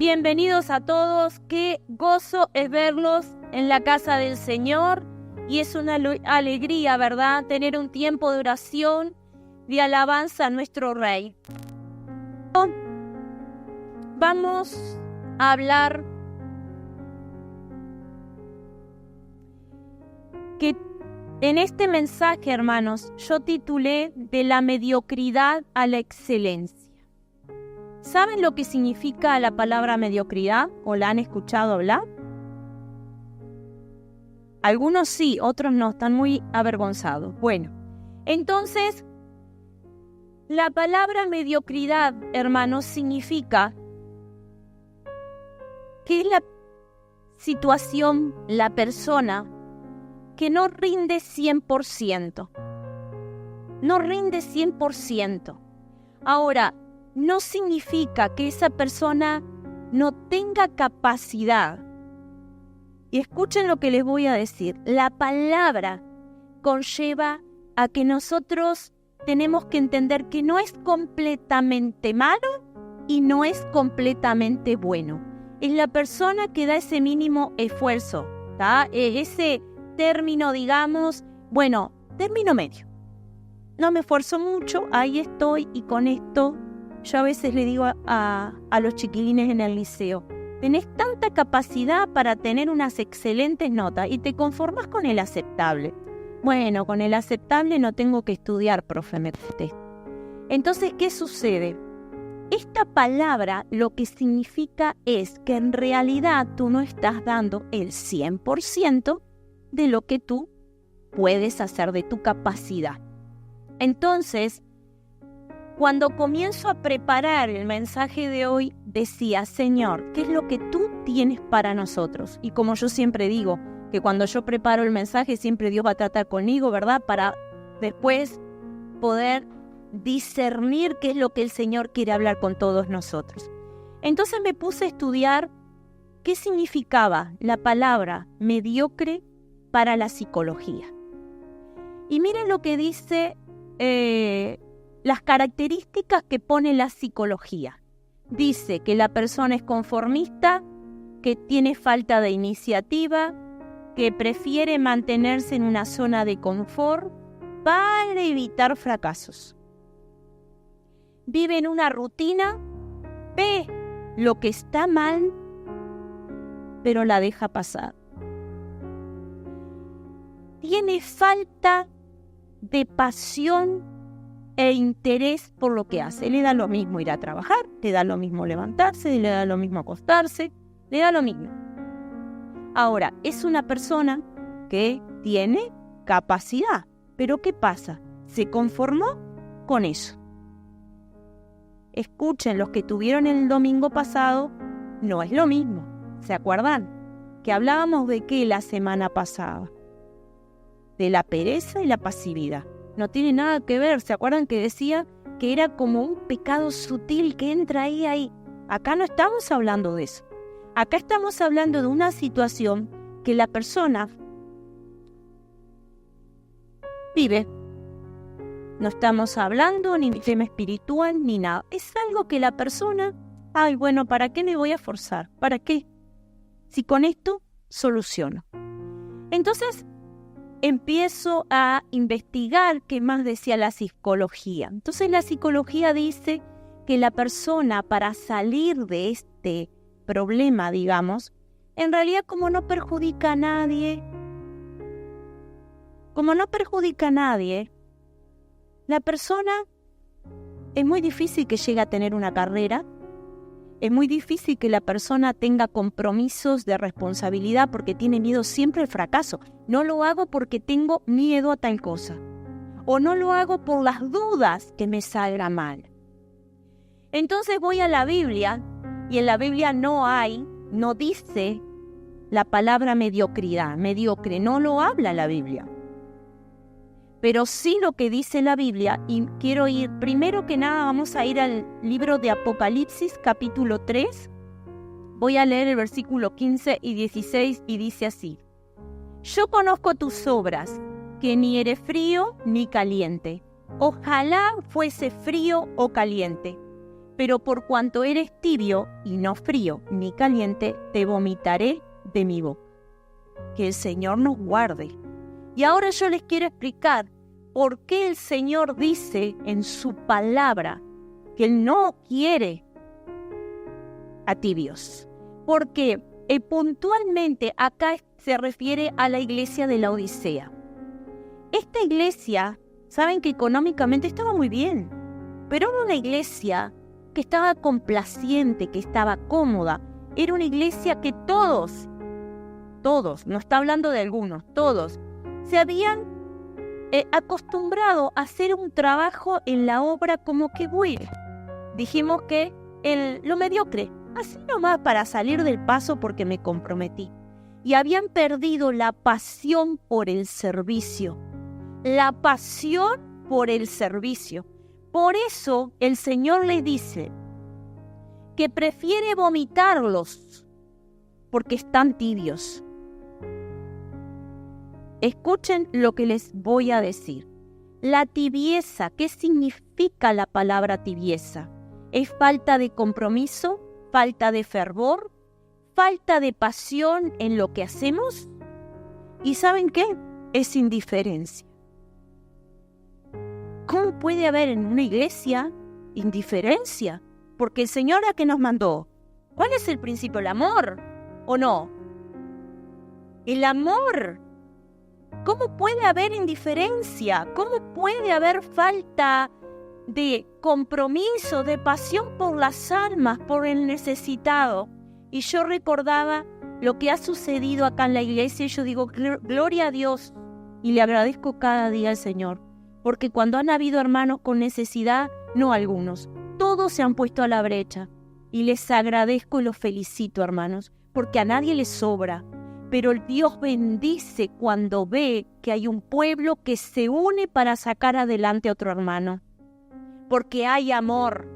Bienvenidos a todos, qué gozo es verlos en la casa del Señor y es una alegría, ¿verdad? Tener un tiempo de oración, de alabanza a nuestro Rey. Vamos a hablar que en este mensaje, hermanos, yo titulé de la mediocridad a la excelencia. ¿Saben lo que significa la palabra mediocridad o la han escuchado hablar? Algunos sí, otros no, están muy avergonzados. Bueno, entonces, la palabra mediocridad, hermanos, significa que es la situación, la persona que no rinde 100%. No rinde 100%. Ahora, no significa que esa persona no tenga capacidad. Y escuchen lo que les voy a decir. La palabra conlleva a que nosotros tenemos que entender que no es completamente malo y no es completamente bueno. Es la persona que da ese mínimo esfuerzo, ¿tá? Ese término, digamos, bueno, término medio. No me esfuerzo mucho, ahí estoy y con esto yo a veces le digo a los chiquilines en el liceo, tenés tanta capacidad para tener unas excelentes notas y te conformas con el aceptable. Bueno, con el aceptable no tengo que estudiar, profe, me contesta. Entonces, ¿qué sucede? Esta palabra lo que significa es que en realidad tú no estás dando el 100% de lo que tú puedes hacer, de tu capacidad. Entonces, cuando comienzo a preparar el mensaje de hoy, decía, Señor, ¿qué es lo que tú tienes para nosotros? Y como yo siempre digo, que cuando yo preparo el mensaje, siempre Dios va a tratar conmigo, ¿verdad? Para después poder discernir qué es lo que el Señor quiere hablar con todos nosotros. Entonces me puse a estudiar qué significaba la palabra mediocre para la psicología. Y miren lo que dice las características que pone la psicología. Dice que la persona es conformista, que tiene falta de iniciativa, que prefiere mantenerse en una zona de confort para evitar fracasos. Vive en una rutina, ve lo que está mal, pero la deja pasar. Tiene falta de pasión e interés por lo que hace. Le da lo mismo ir a trabajar, le da lo mismo levantarse, le da lo mismo acostarse, le da lo mismo. Ahora, es una persona que tiene capacidad, pero ¿qué pasa? Se conformó con eso. Escuchen, los que tuvieron el domingo pasado, no es lo mismo. ¿Se acuerdan? Que hablábamos de qué la semana pasada. De la pereza y la pasividad. No tiene nada que ver. ¿Se acuerdan que decía que era como un pecado sutil que entra ahí? Acá no estamos hablando de eso. Acá estamos hablando de una situación que la persona vive. No estamos hablando ni de tema espiritual ni nada. Es algo que la persona, ay, bueno, ¿para qué me voy a forzar? ¿Para qué? Si con esto soluciono. Entonces, empiezo a investigar qué más decía la psicología. Entonces la psicología dice que la persona para salir de este problema, digamos, en realidad como no perjudica a nadie, la persona es muy difícil que llegue a tener una carrera, es muy difícil que la persona tenga compromisos de responsabilidad porque tiene miedo siempre al fracaso. No lo hago porque tengo miedo a tal cosa. O no lo hago por las dudas que me salga mal. Entonces voy a la Biblia y en la Biblia no dice la palabra mediocridad. Mediocre no lo habla la Biblia. Pero sí lo que dice la Biblia, y quiero ir, primero que nada vamos a ir al libro de Apocalipsis, capítulo 3. Voy a leer el versículo 15 y 16 y dice así. Yo conozco tus obras, que ni eres frío ni caliente. Ojalá fuese frío o caliente. pero por cuanto eres tibio y no frío ni caliente, te vomitaré de mi boca. Que el Señor nos guarde. Y ahora yo les quiero explicar por qué el Señor dice en su palabra que Él no quiere a tibios. Porque puntualmente acá se refiere a la iglesia de la Odisea. Esta iglesia, saben que económicamente estaba muy bien, pero era una iglesia que estaba complaciente, que estaba cómoda. Era una iglesia que todos, no está hablando de algunos, todos, se habían acostumbrado a hacer un trabajo en la obra como que bueno. Dijimos que lo mediocre, así nomás para salir del paso porque me comprometí. Y habían perdido la pasión por el servicio. La pasión por el servicio. Por eso el Señor les dice que prefiere vomitarlos porque están tibios. Escuchen lo que les voy a decir. La tibieza, ¿qué significa la palabra tibieza? Es falta de compromiso, falta de fervor, falta de pasión en lo que hacemos. ¿Y saben qué? Es indiferencia. ¿Cómo puede haber en una iglesia indiferencia? Porque el Señor ¿a qué nos mandó? ¿Cuál es el principio? ¿El amor o no? El amor. ¿Cómo puede haber indiferencia? ¿Cómo puede haber falta de compromiso, de pasión por las almas, por el necesitado? Y yo recordaba lo que ha sucedido acá en la iglesia y yo digo, gloria a Dios. Y le agradezco cada día al Señor. Porque cuando han habido hermanos con necesidad, no algunos, todos se han puesto a la brecha. Y les agradezco y los felicito, hermanos, porque a nadie les sobra. Pero el Dios bendice cuando ve que hay un pueblo que se une para sacar adelante a otro hermano. Porque hay amor,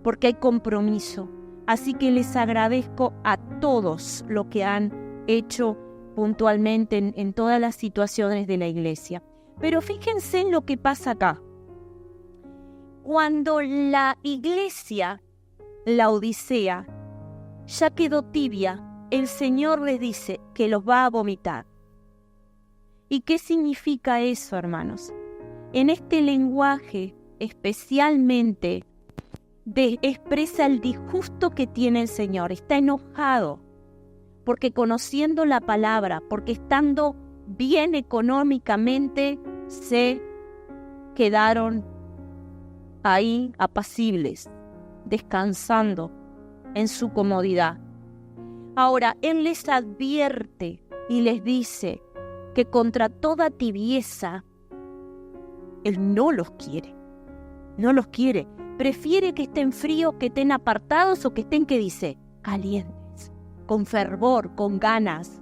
porque hay compromiso. Así que les agradezco a todos lo que han hecho puntualmente en todas las situaciones de la iglesia. Pero fíjense en lo que pasa acá. Cuando la iglesia, la Odisea, ya quedó tibia, el Señor les dice que los va a vomitar. ¿Y qué significa eso, hermanos? En este lenguaje, especialmente, expresa el disgusto que tiene el Señor. Está enojado, porque conociendo la palabra, porque estando bien económicamente, se quedaron ahí apacibles, descansando en su comodidad. Ahora, Él les advierte y les dice que contra toda tibieza, Él no los quiere. No los quiere. Prefiere que estén fríos, que estén apartados o que estén, ¿qué dice? Calientes, con fervor, con ganas.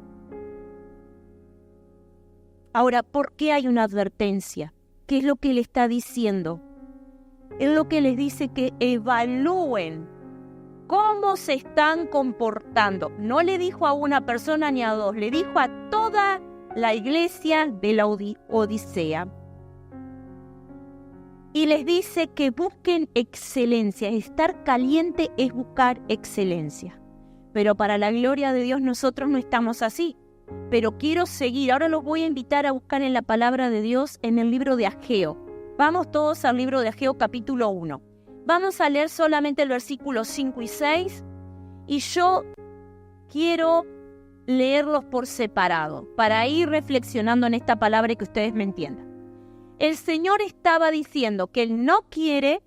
Ahora, ¿por qué hay una advertencia? ¿Qué es lo que Él está diciendo? Es lo que les dice que evalúen cómo se están comportando. No le dijo a una persona ni a dos, le dijo a toda la iglesia de la Odisea. Y les dice que busquen excelencia. Estar caliente es buscar excelencia. Pero para la gloria de Dios nosotros no estamos así. Pero quiero seguir. Ahora los voy a invitar a buscar en la palabra de Dios en el libro de Ageo. Vamos todos al libro de Ageo capítulo 1. Vamos a leer solamente el versículo 5 y 6. Y yo quiero leerlos por separado para ir reflexionando en esta palabra y que ustedes me entiendan. El Señor estaba diciendo que Él no quiere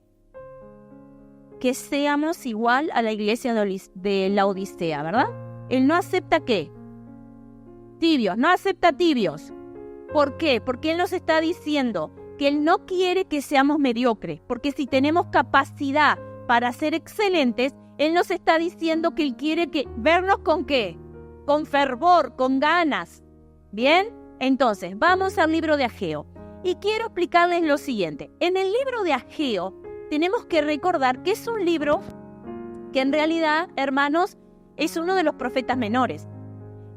que seamos igual a la iglesia de la Odisea, ¿verdad? Él no acepta ¿qué? Tibios, no acepta tibios. ¿Por qué? Porque Él nos está diciendo que Él no quiere que seamos mediocres, porque si tenemos capacidad para ser excelentes, Él nos está diciendo que Él quiere vernos ¿con qué? Con fervor, con ganas. ¿Bien? Entonces, vamos al libro de Ageo. Y quiero explicarles lo siguiente. En el libro de Ageo tenemos que recordar que es un libro que en realidad, hermanos, es uno de los profetas menores.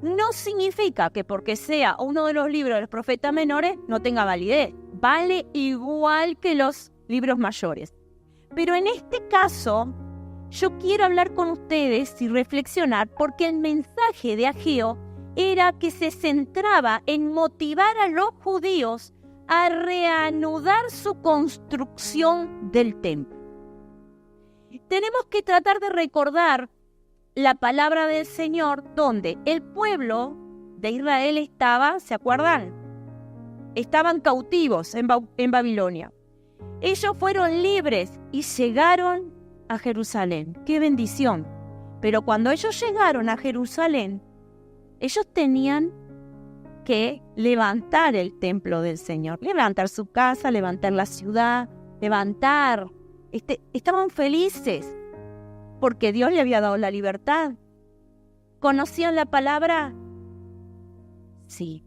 No significa que porque sea uno de los libros de los profetas menores no tenga validez. Vale igual que los libros mayores. Pero en este caso, yo quiero hablar con ustedes y reflexionar porque el mensaje de Ageo era que se centraba en motivar a los judíos a reanudar su construcción del templo. Tenemos que tratar de recordar la palabra del Señor donde el pueblo de Israel estaba, ¿se acuerdan? Estaban cautivos en Babilonia. Ellos fueron libres y llegaron a Jerusalén. ¡Qué bendición! Pero cuando ellos llegaron a Jerusalén, ellos tenían que levantar el templo del Señor, levantar su casa, levantar la ciudad, estaban felices porque Dios le había dado la libertad. ¿Conocían la palabra? Sí.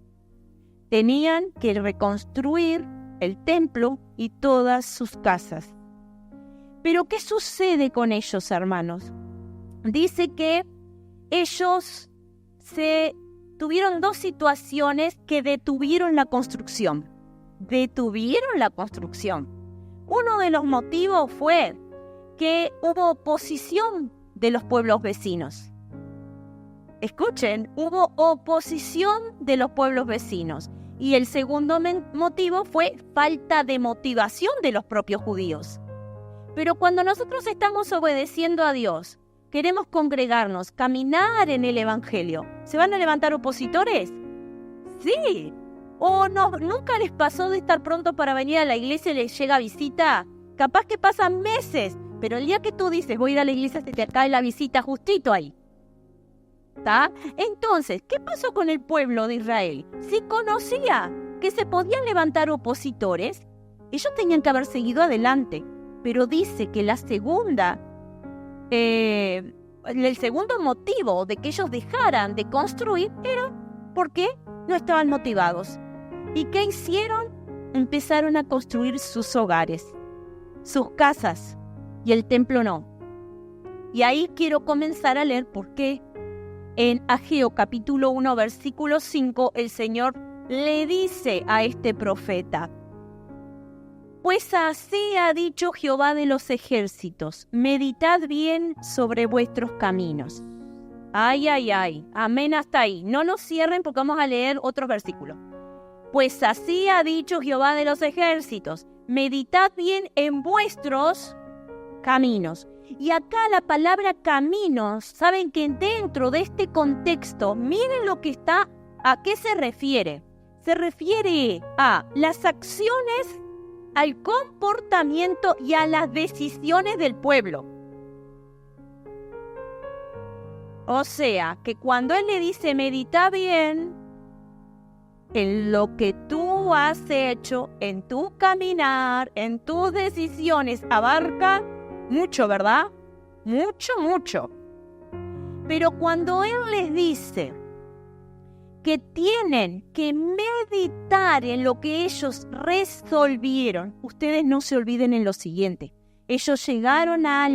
Tenían que reconstruir el templo y todas sus casas. Pero ¿qué sucede con ellos, hermanos? Dice que ellos tuvieron dos situaciones que detuvieron la construcción. Uno de los motivos fue que hubo oposición de los pueblos vecinos. Escuchen, hubo oposición de los pueblos vecinos. Y el segundo motivo fue falta de motivación de los propios judíos. Pero cuando nosotros estamos obedeciendo a Dios, queremos congregarnos, caminar en el Evangelio, ¿se van a levantar opositores? Sí. ¿O no, nunca les pasó de estar pronto para venir a la iglesia y les llega visita? Capaz que pasan meses, pero el día que tú dices voy a ir a la iglesia se te cae la visita justito ahí. ¿Está? Entonces, ¿qué pasó con el pueblo de Israel? Si conocía que se podían levantar opositores, ellos tenían que haber seguido adelante. Pero dice que el segundo motivo de que ellos dejaran de construir era porque no estaban motivados. ¿Y qué hicieron? Empezaron a construir sus hogares, sus casas, y el templo no. Y ahí quiero comenzar a leer por qué. En Ageo capítulo 1, versículo 5, el Señor le dice a este profeta: pues así ha dicho Jehová de los ejércitos, meditad bien sobre vuestros caminos. Ay, ay, ay, amén hasta ahí. No nos cierren porque vamos a leer otros versículos. Pues así ha dicho Jehová de los ejércitos, meditad bien en vuestros caminos. Y acá la palabra caminos, saben que dentro de este contexto, miren lo que está, ¿a qué se refiere? Se refiere a las acciones, al comportamiento y a las decisiones del pueblo. O sea, que cuando Él le dice medita bien en lo que tú has hecho, en tu caminar, en tus decisiones, abarca mucho, ¿verdad? Mucho. Pero cuando Él les dice que tienen que meditar en lo que ellos resolvieron, ustedes no se olviden en lo siguiente. Ellos llegaron a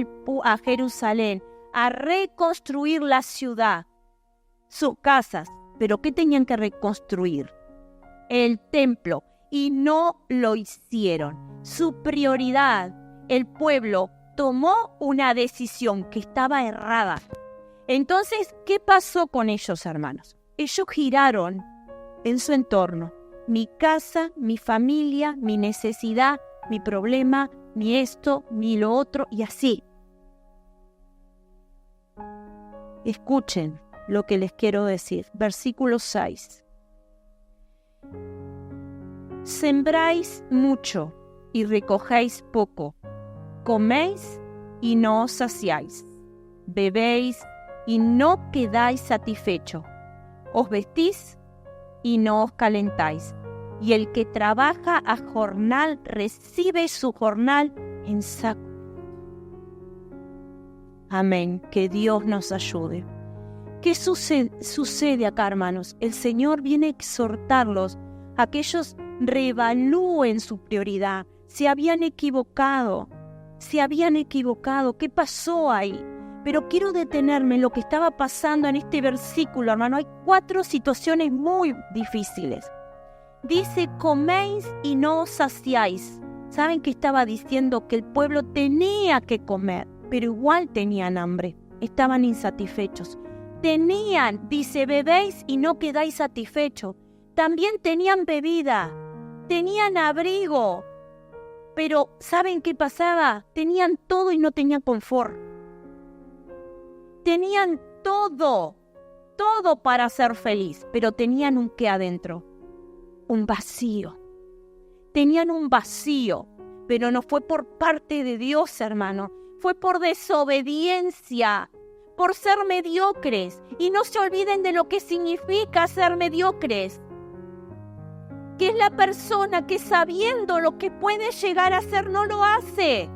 Jerusalén a reconstruir la ciudad, sus casas. ¿Pero qué tenían que reconstruir? El templo. Y no lo hicieron. Su prioridad, el pueblo tomó una decisión que estaba errada. Entonces, ¿qué pasó con ellos, hermanos? Ellos giraron en su entorno. Mi casa, mi familia, mi necesidad, mi problema, mi esto, mi lo otro, y así. Escuchen lo que les quiero decir. Versículo 6. Sembráis mucho y recogéis poco. Coméis y no os saciáis. Bebéis y no quedáis satisfechos. Os vestís y no os calentáis. Y el que trabaja a jornal recibe su jornal en saco. Amén. Que Dios nos ayude. ¿Qué sucede acá, hermanos? El Señor viene a exhortarlos a que ellos reevalúen su prioridad. Se habían equivocado. ¿Qué pasó ahí? Pero quiero detenerme en lo que estaba pasando en este versículo, hermano. Hay 4 situaciones muy difíciles. Dice, coméis y no os saciáis. ¿Saben qué estaba diciendo? Que el pueblo tenía que comer, pero igual tenían hambre. Estaban insatisfechos. Dice, bebéis y no quedáis satisfechos. También tenían bebida, tenían abrigo. Pero ¿saben qué pasaba? Tenían todo y no tenían confort. Tenían todo para ser feliz, pero tenían un qué adentro, un vacío. Tenían un vacío, pero no fue por parte de Dios, hermano. Fue por desobediencia, por ser mediocres. Y no se olviden de lo que significa ser mediocres. Que es la persona que sabiendo lo que puede llegar a ser no lo hace.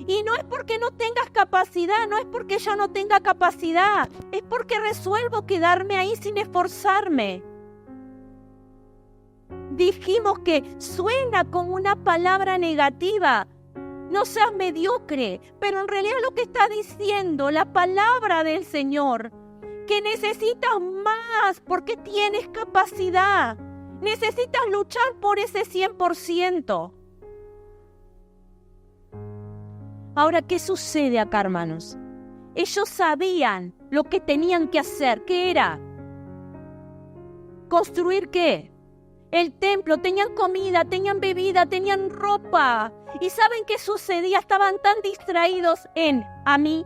Y no es porque no tengas capacidad, no es porque yo no tenga capacidad, es porque resuelvo quedarme ahí sin esforzarme. Dijimos que suena como una palabra negativa, no seas mediocre, pero en realidad lo que está diciendo la palabra del Señor, que necesitas más porque tienes capacidad, necesitas luchar por ese 100%. Ahora, ¿qué sucede acá, hermanos? Ellos sabían lo que tenían que hacer. ¿Qué era? ¿Construir qué? El templo. Tenían comida, tenían bebida, tenían ropa. ¿Y saben qué sucedía? Estaban tan distraídos en a mí.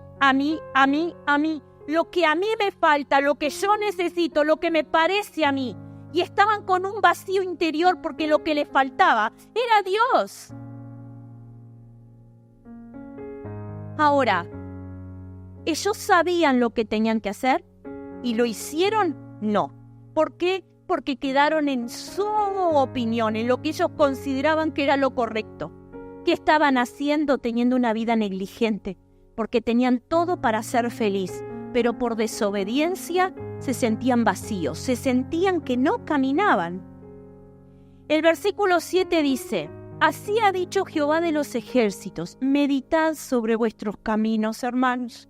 Lo que a mí me falta, lo que yo necesito, lo que me parece a mí. Y estaban con un vacío interior porque lo que les faltaba era Dios. Ahora, ¿ellos sabían lo que tenían que hacer? ¿Y lo hicieron? No. ¿Por qué? Porque quedaron en su opinión, en lo que ellos consideraban que era lo correcto. ¿Qué estaban haciendo? Teniendo una vida negligente, porque tenían todo para ser feliz, pero por desobediencia se sentían vacíos, se sentían que no caminaban. El versículo 7 dice: así ha dicho Jehová de los ejércitos, meditad sobre vuestros caminos, hermanos.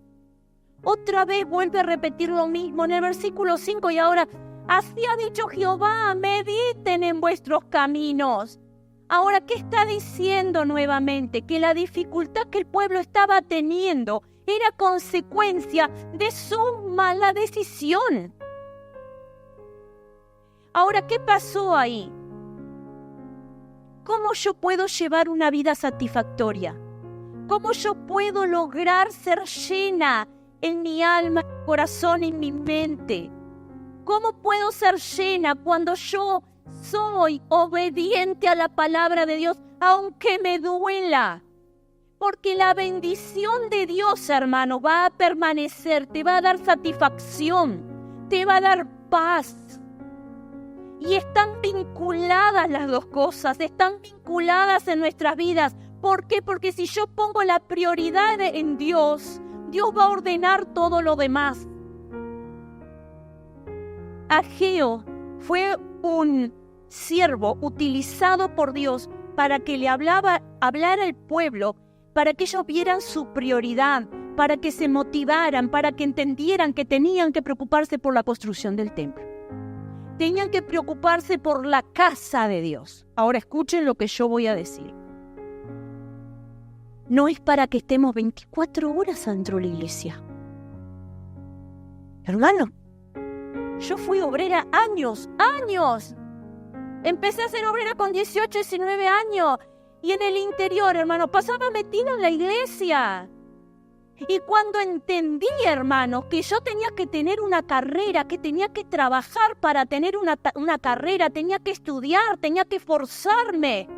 Otra vez vuelve a repetir lo mismo en el versículo 5 y ahora, así ha dicho Jehová, mediten en vuestros caminos. Ahora, ¿qué está diciendo nuevamente? Que la dificultad que el pueblo estaba teniendo era consecuencia de su mala decisión. Ahora, ¿qué pasó ahí? ¿Cómo yo puedo llevar una vida satisfactoria? ¿Cómo yo puedo lograr ser llena en mi alma, en mi corazón, en mi mente? ¿Cómo puedo ser llena cuando yo soy obediente a la palabra de Dios, aunque me duela? Porque la bendición de Dios, hermano, va a permanecer, te va a dar satisfacción, te va a dar paz. Y están vinculadas las dos cosas, están vinculadas en nuestras vidas. ¿Por qué? Porque si yo pongo la prioridad en Dios, Dios va a ordenar todo lo demás. Ageo fue un siervo utilizado por Dios para que le hablara al pueblo, para que ellos vieran su prioridad, para que se motivaran, para que entendieran que tenían que preocuparse por la construcción del templo. Tenían que preocuparse por la casa de Dios. Ahora escuchen lo que yo voy a decir. No es para que estemos 24 horas dentro de la iglesia. Hermano, yo fui obrera años. Empecé a ser obrera con 18, 19 años. Y en el interior, hermano, pasaba metida en la iglesia. Y cuando entendí, hermano, que yo tenía que tener una carrera, que tenía que trabajar para tener una carrera, tenía que estudiar, tenía que esforzarme.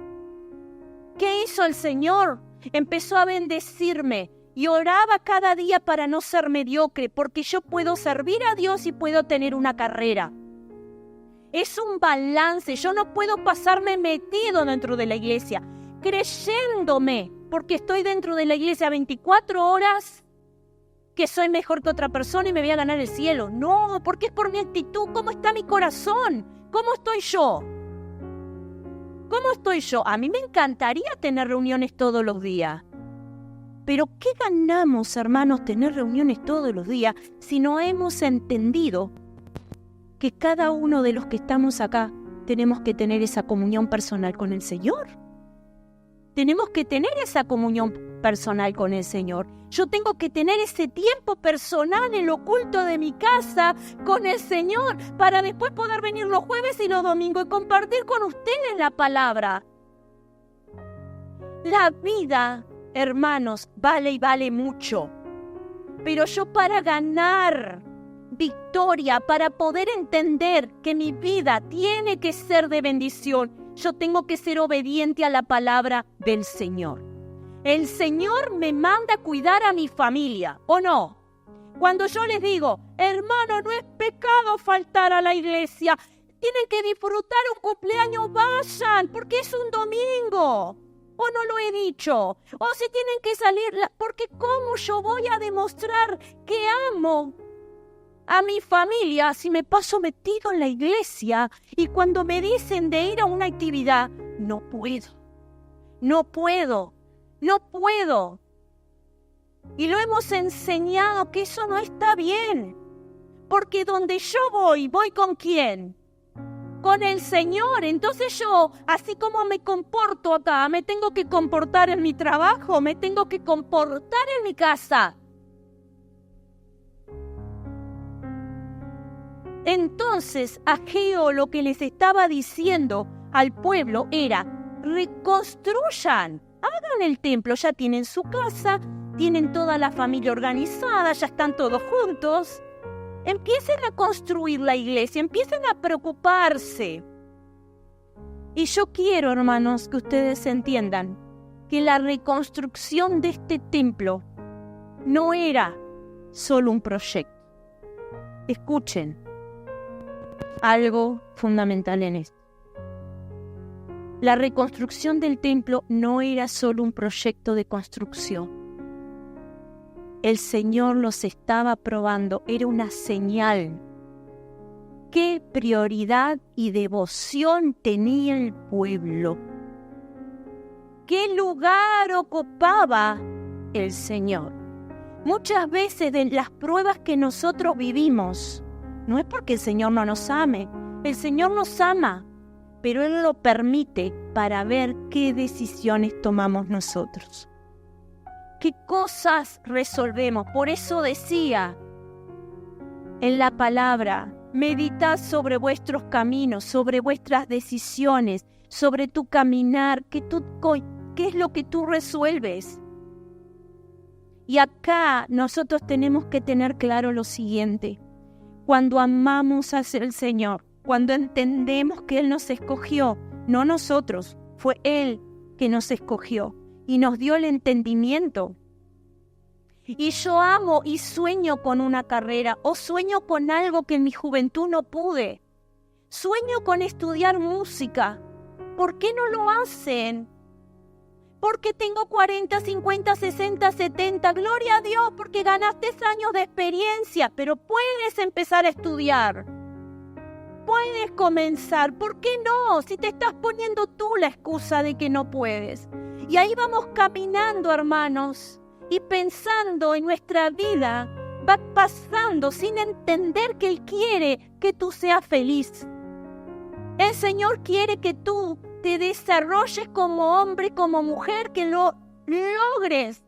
¿Qué hizo el Señor? Empezó a bendecirme y oraba cada día para no ser mediocre, porque yo puedo servir a Dios y puedo tener una carrera. Es un balance, yo no puedo pasarme metido dentro de la iglesia, creyéndome, porque estoy dentro de la iglesia 24 horas, que soy mejor que otra persona y me voy a ganar el cielo. No, porque es por mi actitud. ¿Cómo está mi corazón? ¿Cómo estoy yo? ¿Cómo estoy yo? A mí me encantaría tener reuniones todos los días. Pero ¿qué ganamos, hermanos, tener reuniones todos los días si no hemos entendido que cada uno de los que estamos acá tenemos que tener esa comunión personal con el Señor? tenemos que tener esa comunión personal con el Señor. Yo tengo que tener ese tiempo personal en lo oculto de mi casa con el Señor para después poder venir los jueves y los domingos y compartir con ustedes la palabra. La vida, hermanos, vale y vale mucho. Pero yo para ganar victoria, para poder entender que mi vida tiene que ser de bendición, yo tengo que ser obediente a la palabra del Señor. El Señor me manda a cuidar a mi familia, ¿o no? Cuando yo les digo, hermano, no es pecado faltar a la iglesia, tienen que disfrutar un cumpleaños, vayan, porque es un domingo. ¿O no lo he dicho? O si tienen que salir, porque ¿cómo yo voy a demostrar que amo a mi familia si me paso metido en la iglesia y cuando me dicen de ir a una actividad, no puedo? Y lo hemos enseñado que eso no está bien, porque donde yo voy ¿con quién? Con el Señor. Entonces yo, así como me comporto acá, me tengo que comportar en mi trabajo, me tengo que comportar en mi casa. Entonces Ageo lo que les estaba diciendo al pueblo era, reconstruyan, hagan el templo, ya tienen su casa, tienen toda la familia organizada, ya están todos juntos. Empiecen a construir la iglesia, empiecen a preocuparse. Y yo quiero, hermanos, que ustedes entiendan que la reconstrucción de este templo no era solo un proyecto. Escuchen algo fundamental en esto. La reconstrucción del templo no era solo un proyecto de construcción. El Señor los estaba probando, era una señal. ¿Qué prioridad y devoción tenía el pueblo? ¿Qué lugar ocupaba el Señor? Muchas veces de las pruebas que nosotros vivimos, no es porque el Señor no nos ame, el Señor nos ama, pero Él lo permite para ver qué decisiones tomamos nosotros. ¿Qué cosas resolvemos? Por eso decía en la palabra, meditad sobre vuestros caminos, sobre vuestras decisiones, sobre tu caminar, ¿qué es lo que tú resuelves? Y acá nosotros tenemos que tener claro lo siguiente. Cuando amamos al Señor, cuando entendemos que Él nos escogió, no nosotros, fue Él que nos escogió y nos dio el entendimiento. Y yo amo y sueño con una carrera o sueño con algo que en mi juventud no pude. Sueño con estudiar música. ¿Por qué no lo hacen? Porque tengo 40, 50, 60, 70. Gloria a Dios, porque ganaste años de experiencia, pero puedes empezar a estudiar. Puedes comenzar. ¿Por qué no? Si te estás poniendo tú la excusa de que no puedes. Y ahí vamos caminando, hermanos, y pensando en nuestra vida, va pasando sin entender que Él quiere que tú seas feliz. El Señor quiere que tú te desarrolles como hombre, como mujer, que lo logres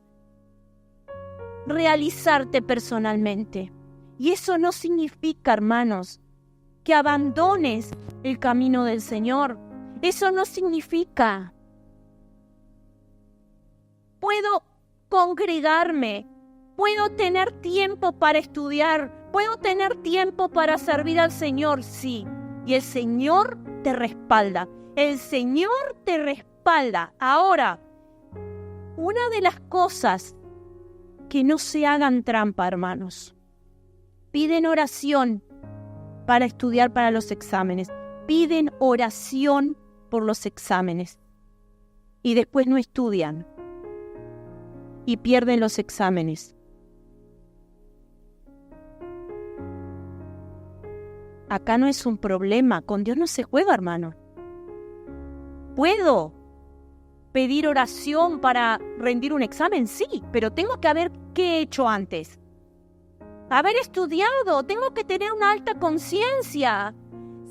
realizarte personalmente. Y eso no significa, hermanos, que abandones el camino del Señor. Eso no significa. Puedo congregarme, puedo tener tiempo para estudiar, puedo tener tiempo para servir al Señor, sí. Y el Señor te respalda. El Señor te respalda. Ahora, una de las cosas que no se hagan trampa, hermanos. Piden oración para estudiar para los exámenes. Piden oración por los exámenes. Y después no estudian. Y pierden los exámenes. Acá no es un problema. Con Dios no se juega, hermano. ¿Puedo pedir oración para rendir un examen? Sí, pero tengo que ver qué he hecho antes. Haber estudiado, tengo que tener una alta conciencia.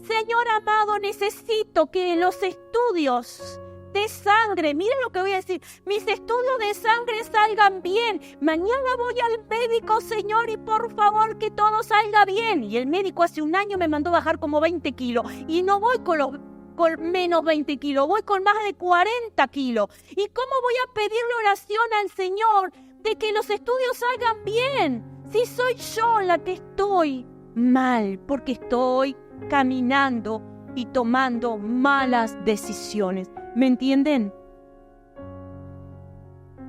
Señor amado, necesito que los estudios de sangre, miren lo que voy a decir, mis estudios de sangre salgan bien. Mañana voy al médico, Señor, y por favor que todo salga bien. Y el médico hace un año me mandó bajar como 20 kilos. Y no voy con menos 20 kilos, voy con más de 40 kilos. ¿Y cómo voy a pedirle oración al Señor de que los estudios salgan bien? Si soy yo la que estoy mal, porque estoy caminando y tomando malas decisiones. ¿Me entienden?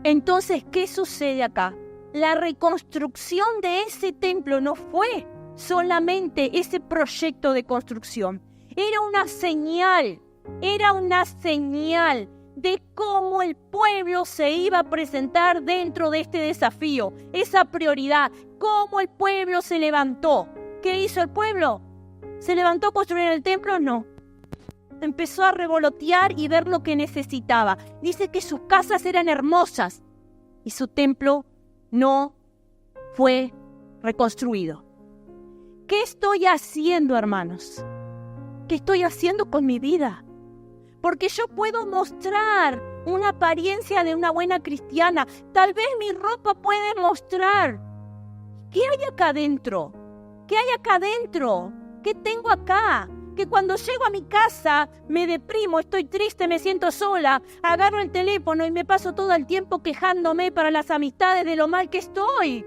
Entonces, ¿qué sucede acá? La reconstrucción de ese templo no fue solamente ese proyecto de construcción. Era una señal de cómo el pueblo se iba a presentar dentro de este desafío, esa prioridad, cómo el pueblo se levantó. ¿Qué hizo el pueblo? ¿Se levantó a construir el templo? No. Empezó a revolotear y ver lo que necesitaba. Dice que sus casas eran hermosas y su templo no fue reconstruido. ¿Qué estoy haciendo, hermanos? ¿Qué estoy haciendo con mi vida? Porque yo puedo mostrar una apariencia de una buena cristiana. Tal vez mi ropa puede mostrar. ¿Qué hay acá adentro? ¿Qué hay acá adentro? ¿Qué tengo acá? Que cuando llego a mi casa me deprimo, estoy triste, me siento sola, agarro el teléfono y me paso todo el tiempo quejándome para las amistades de lo mal que estoy.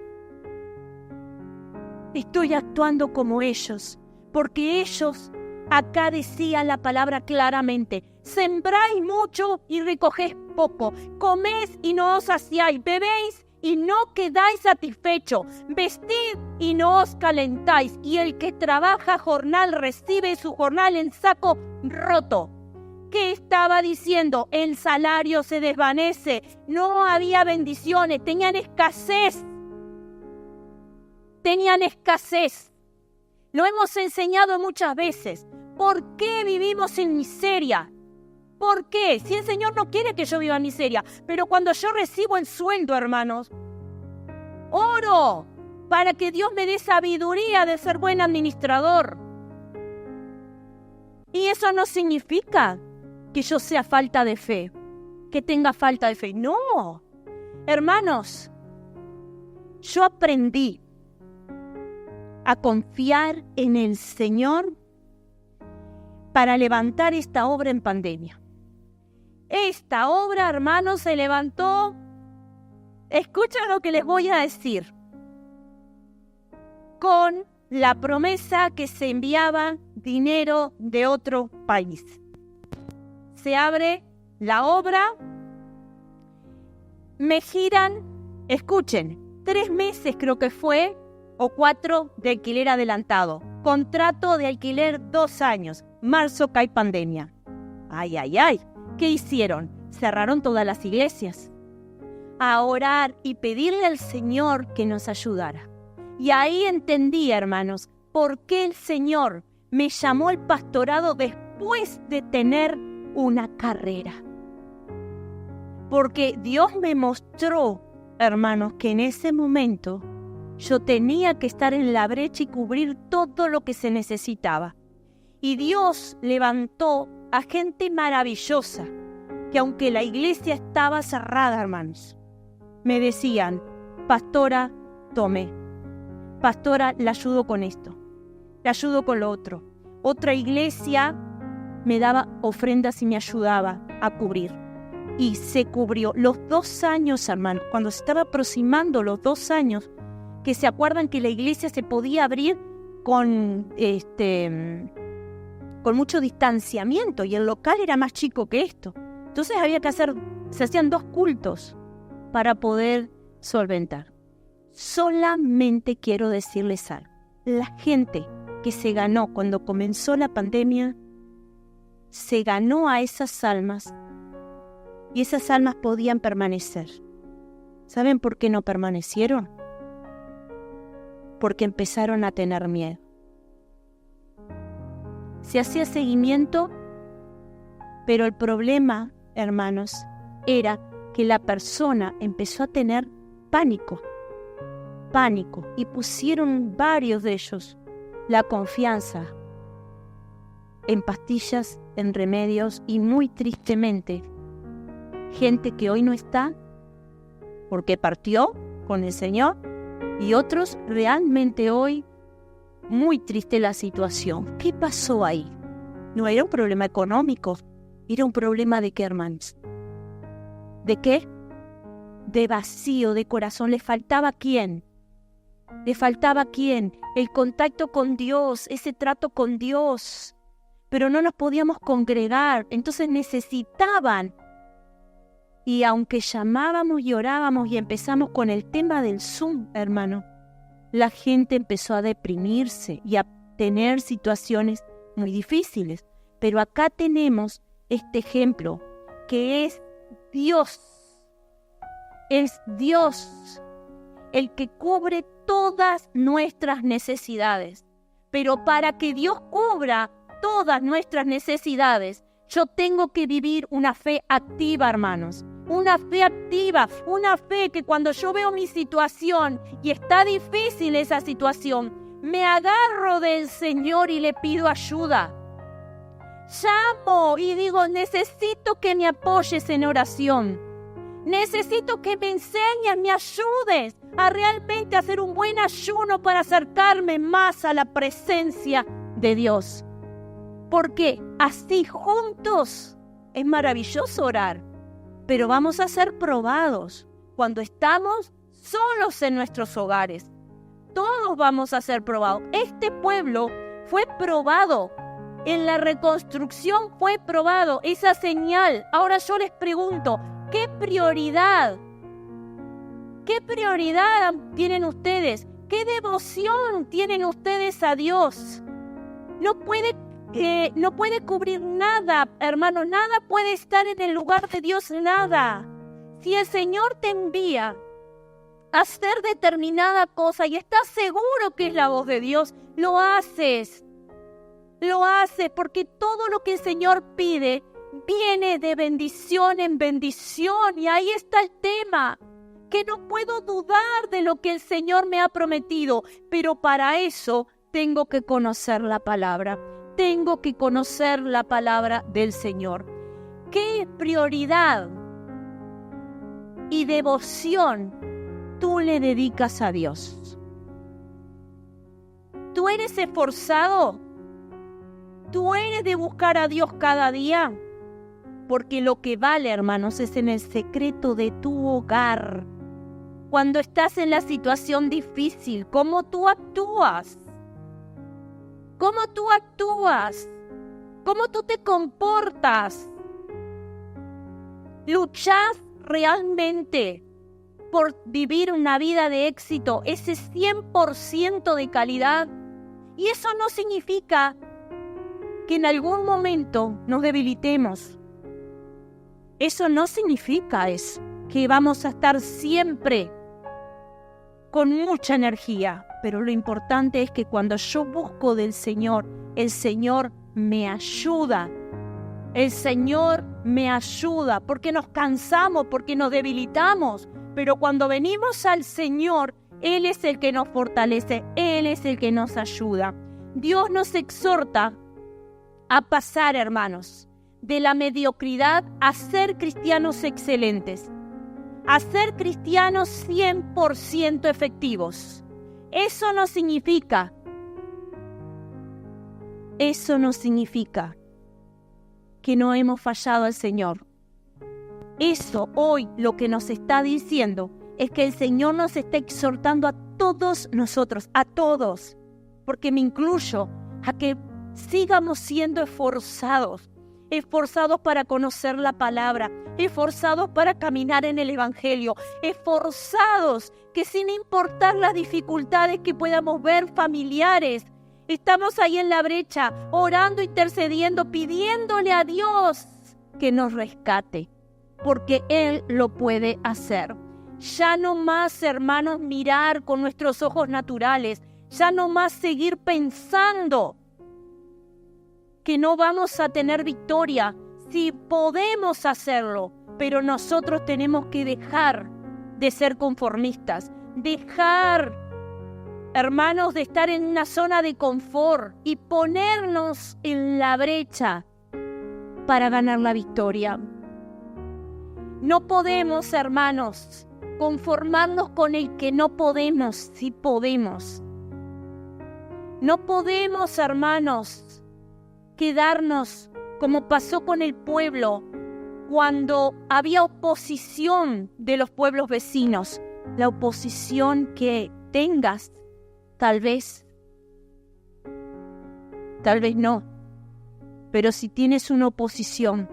Estoy actuando como ellos, porque ellos acá decían la palabra claramente: sembráis mucho y recogéis poco, coméis y no os saciáis, bebéis y no quedáis satisfechos, vestid y no os calentáis, y el que trabaja jornal recibe su jornal en saco roto. ¿Qué estaba diciendo? El salario se desvanece, no había bendiciones, tenían escasez. Lo hemos enseñado muchas veces. ¿Por qué vivimos en miseria? ¿Por qué? Si el Señor no quiere que yo viva en miseria. Pero cuando yo recibo el sueldo, hermanos, oro para que Dios me dé sabiduría de ser buen administrador. Y eso no significa que yo sea falta de fe, que tenga falta de fe. No, hermanos, yo aprendí a confiar en el Señor para levantar esta obra en pandemia. Esta obra, hermanos, se levantó. Escuchen lo que les voy a decir. Con la promesa que se enviaba dinero de otro país. Se abre la obra. Me giran, escuchen, 3 meses creo que fue, o 4 de alquiler adelantado. Contrato de alquiler 2 años. Marzo cae pandemia. Ay. ¿Qué hicieron? Cerraron todas las iglesias. A orar y pedirle al Señor que nos ayudara. Y ahí entendí, hermanos, por qué el Señor me llamó al pastorado después de tener una carrera. Porque Dios me mostró, hermanos, que en ese momento yo tenía que estar en la brecha y cubrir todo lo que se necesitaba. Y Dios levantó a gente maravillosa, que aunque la iglesia estaba cerrada, hermanos, me decían: pastora, tome. Pastora, la ayudo con esto. La ayudo con lo otro. Otra iglesia me daba ofrendas y me ayudaba a cubrir. Y se cubrió. Los 2 años, hermanos, cuando se estaba aproximando los 2 años, que se acuerdan que la iglesia se podía abrir con mucho distanciamiento y el local era más chico que esto. Entonces se hacían 2 cultos para poder solventar. Solamente quiero decirles algo. La gente que se ganó cuando comenzó la pandemia, se ganó a esas almas y esas almas podían permanecer. ¿Saben por qué no permanecieron? Porque empezaron a tener miedo. Se hacía seguimiento, pero el problema, hermanos, era que la persona empezó a tener pánico, y pusieron varios de ellos la confianza en pastillas, en remedios, y muy tristemente gente que hoy no está porque partió con el Señor, y otros realmente hoy muy triste la situación. ¿Qué pasó ahí? No era un problema económico, era un problema de qué, hermanos. ¿De qué? De vacío, de corazón. ¿Le faltaba quién? ¿Le faltaba quién? El contacto con Dios, ese trato con Dios. Pero no nos podíamos congregar, entonces necesitaban. Y aunque llamábamos y orábamos y empezamos con el tema del Zoom, hermano, la gente empezó a deprimirse y a tener situaciones muy difíciles. Pero acá tenemos este ejemplo, que es Dios. Es Dios el que cubre todas nuestras necesidades. Pero para que Dios cubra todas nuestras necesidades, yo tengo que vivir una fe activa, hermanos. Una fe activa, una fe que cuando yo veo mi situación y está difícil esa situación, me agarro del Señor y le pido ayuda. Llamo y digo, necesito que me apoyes en oración. Necesito que me enseñes, me ayudes a realmente hacer un buen ayuno para acercarme más a la presencia de Dios. Porque así juntos es maravilloso orar. Pero vamos a ser probados cuando estamos solos en nuestros hogares. Todos vamos a ser probados. Este pueblo fue probado. En la reconstrucción fue probado. Esa señal. Ahora yo les pregunto, ¿qué prioridad tienen ustedes? ¿Qué devoción tienen ustedes a Dios? No puede cubrir nada, hermano, nada puede estar en el lugar de Dios, nada. Si el Señor te envía a hacer determinada cosa y estás seguro que es la voz de Dios, lo haces. Lo haces porque todo lo que el Señor pide viene de bendición en bendición. Y ahí está el tema, que no puedo dudar de lo que el Señor me ha prometido, pero para eso tengo que conocer la palabra. Tengo que conocer la palabra del Señor. ¿Qué prioridad y devoción tú le dedicas a Dios? ¿Tú eres esforzado? ¿Tú eres de buscar a Dios cada día? Porque lo que vale, hermanos, es en el secreto de tu hogar. Cuando estás en la situación difícil, ¿cómo tú actúas? ¿Cómo tú actúas? ¿Cómo tú te comportas? ¿Luchas realmente por vivir una vida de éxito, ese 100% de calidad? Y eso no significa que en algún momento nos debilitemos. Eso no significa eso, que vamos a estar siempre con mucha energía. Pero lo importante es que cuando yo busco del Señor, el Señor me ayuda. El Señor me ayuda porque nos cansamos, porque nos debilitamos. Pero cuando venimos al Señor, Él es el que nos fortalece, Él es el que nos ayuda. Dios nos exhorta a pasar, hermanos, de la mediocridad a ser cristianos excelentes, a ser cristianos 100% efectivos. Eso no significa que no hemos fallado al Señor. Eso hoy lo que nos está diciendo es que el Señor nos está exhortando a todos nosotros, a todos, porque me incluyo, a que sigamos siendo esforzados para conocer la palabra, esforzados para caminar en el Evangelio, esforzados que sin importar las dificultades que podamos ver familiares, estamos ahí en la brecha, orando, intercediendo, pidiéndole a Dios que nos rescate, porque Él lo puede hacer. Ya no más, hermanos, mirar con nuestros ojos naturales, ya no más seguir pensando que no vamos a tener victoria. Sí, podemos hacerlo, pero nosotros tenemos que dejar de ser conformistas, dejar, hermanos, de estar en una zona de confort y ponernos en la brecha para ganar la victoria. No podemos, hermanos, conformarnos con el que no podemos, si podemos. No podemos, hermanos, quedarnos como pasó con el pueblo cuando había oposición de los pueblos vecinos. La oposición que tengas, tal vez no, pero si tienes una oposición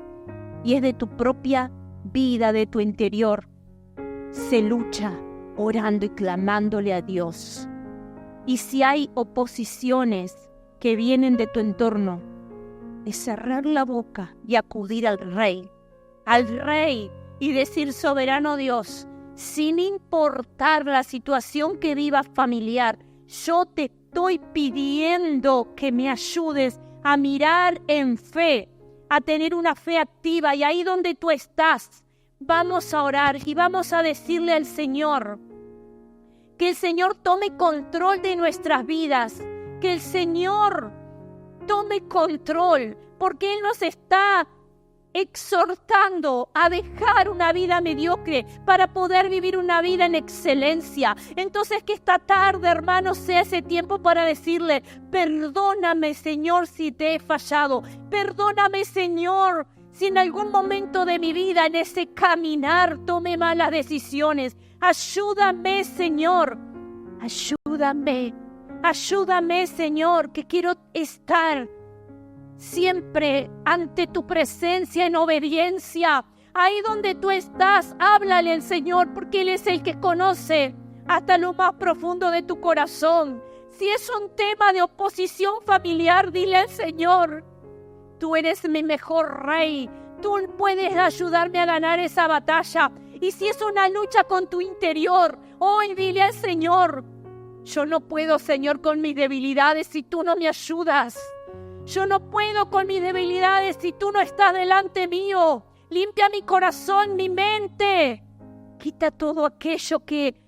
y es de tu propia vida, de tu interior, se lucha orando y clamándole a Dios. Y si hay oposiciones que vienen de tu entorno, es cerrar la boca y acudir al Rey, y decir: soberano Dios, sin importar la situación que vivas familiar, yo te estoy pidiendo que me ayudes a mirar en fe, a tener una fe activa. Y ahí donde tú estás, vamos a orar y vamos a decirle al Señor que el Señor tome control de nuestras vidas, que el Señor tome control, porque Él nos está exhortando a dejar una vida mediocre para poder vivir una vida en excelencia. Entonces, que esta tarde, hermanos, sea ese tiempo para decirle: perdóname, Señor, si te he fallado. Perdóname, Señor, si en algún momento de mi vida, en ese caminar, tomé malas decisiones. Ayúdame, Señor. Ayúdame, Señor, que quiero estar siempre ante tu presencia en obediencia. Ahí donde tú estás, háblale al Señor, porque Él es el que conoce hasta lo más profundo de tu corazón. Si es un tema de oposición familiar, dile al Señor: tú eres mi mejor Rey, tú puedes ayudarme a ganar esa batalla. Y si es una lucha con tu interior, hoy dile al Señor: yo no puedo, Señor, con mis debilidades si tú no me ayudas. Yo no puedo con mis debilidades si tú no estás delante mío. Limpia mi corazón, mi mente. Quita todo aquello que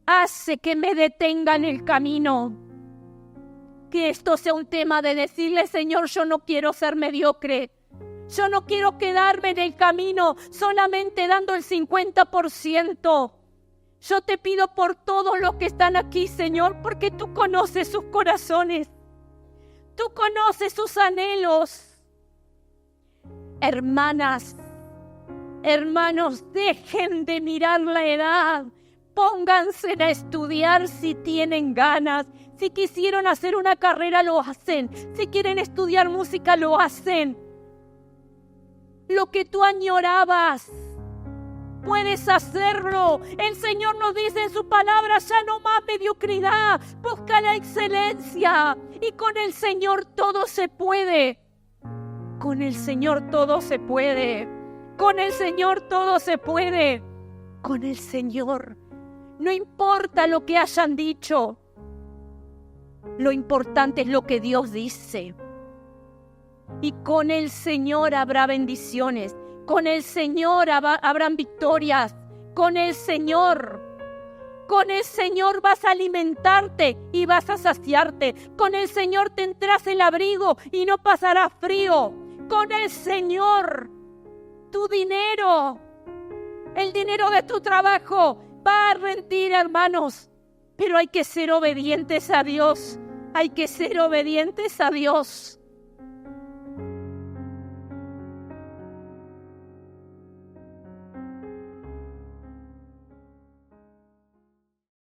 hace que me detenga en el camino. Que esto sea un tema de decirle: Señor, yo no quiero ser mediocre. Yo no quiero quedarme en el camino solamente dando el 50%. Yo te pido por todos los que están aquí, Señor, porque tú conoces sus corazones. Tú conoces sus anhelos. Hermanas, hermanos, dejen de mirar la edad. Pónganse a estudiar si tienen ganas. Si quisieron hacer una carrera, lo hacen. Si quieren estudiar música, lo hacen. Lo que tú añorabas, puedes hacerlo. El Señor nos dice en su palabra: ya no más mediocridad, busca la excelencia. Y con el Señor todo se puede. Con el Señor todo se puede. Con el Señor todo se puede. Con el Señor. No importa lo que hayan dicho. Lo importante es lo que Dios dice. Y con el Señor habrá bendiciones. Con el Señor habrán victorias. Con el Señor vas a alimentarte y vas a saciarte. Con el Señor tendrás el abrigo y no pasarás frío. Con el Señor, tu dinero, el dinero de tu trabajo va a rendir, hermanos. Pero hay que ser obedientes a Dios. Hay que ser obedientes a Dios.